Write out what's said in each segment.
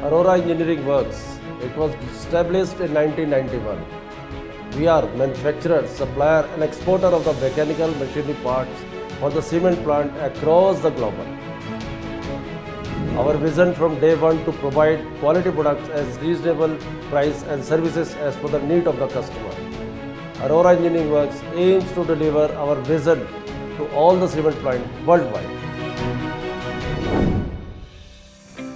Arora Engineering Works. It was established in 1991. We are manufacturer, supplier and exporter of the mechanical machinery parts for the cement plant across the globe. Our vision from day one to provide quality products at reasonable price and services as per the need of the customer. Arora Engineering Works aims to deliver our vision to all the cement plants worldwide.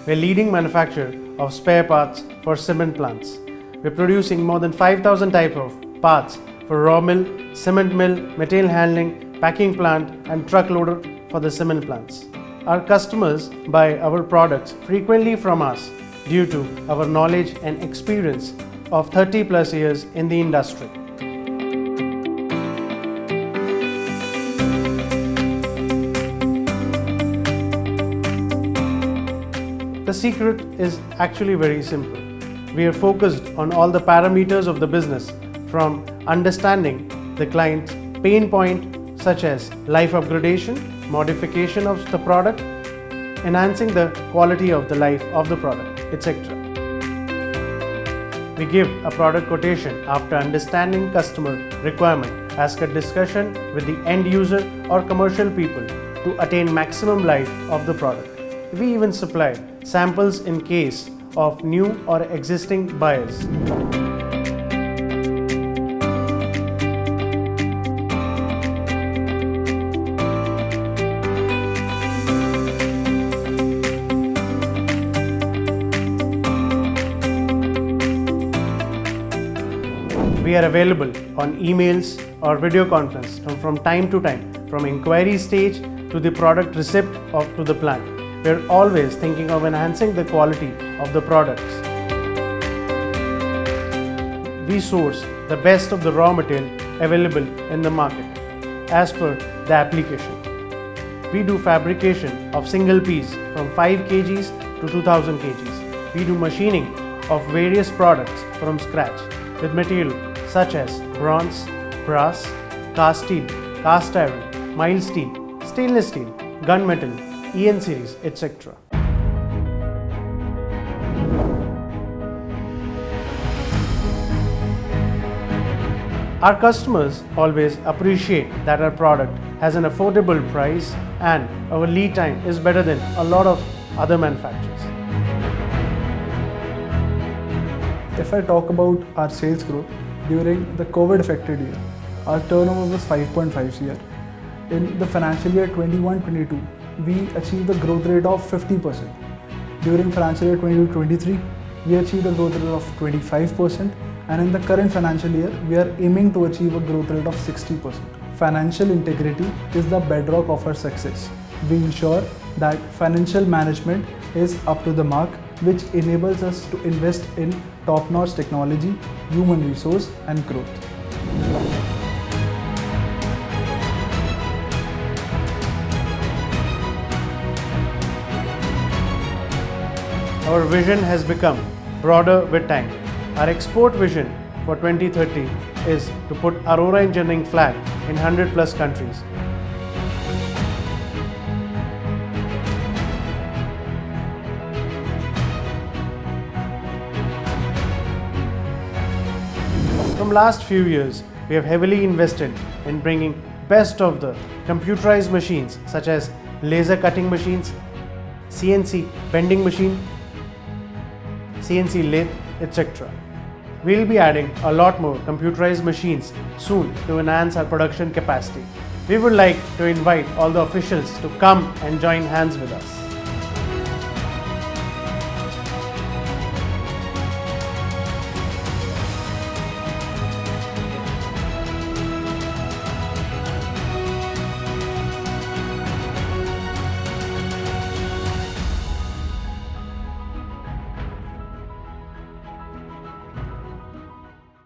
We're leading manufacturer of spare parts for cement plants. We're producing more than 5,000 types of parts for raw mill, cement mill, material handling, packing plant and truck loader for the cement plants. Our customers buy our products frequently from us due to our knowledge and experience of 30 plus years in the industry. The secret is actually very simple. We are focused on all the parameters of the business, from understanding the client's pain point such as life upgradation, modification of the product, enhancing the quality of the life of the product, etc. We give a product quotation after understanding customer requirement as per discussion with the end user or commercial people to attain maximum life of the product. We even supply samples in case of new or existing buyers. We are available on emails or video conference from time to time, from inquiry stage to the product receipt or to the plant. We are always thinking of enhancing the quality of the products. We source the best of the raw material available in the market as per the application. We do fabrication of single piece from 5 kgs to 2000 kgs. We do machining of various products from scratch with material such as bronze, brass, cast steel, cast iron, mild steel, stainless steel, gunmetal, EN series, etc. Our customers always appreciate that our product has an affordable price and our lead time is better than a lot of other manufacturers. If I talk about our sales growth, during the COVID affected year, our turnover was 5.5 CR. In the financial year 21-22, we achieved a growth rate of 50%. During financial year 22-23, we achieved a growth rate of 25%, and in the current financial year, we are aiming to achieve a growth rate of 60%. Financial integrity is the bedrock of our success. We ensure that financial management is up to the mark, which enables us to invest in top-notch technology, human resource, and growth. Our vision has become broader with time. Our export vision for 2030 is to put Arora Engineering flag in 100 plus countries. From last few years, we have heavily invested in bringing best of the computerized machines such as laser cutting machines, CNC bending machine, CNC lathe, etc. We'll be adding a lot more computerized machines soon to enhance our production capacity. We would like to invite all the officials to come and join hands with us.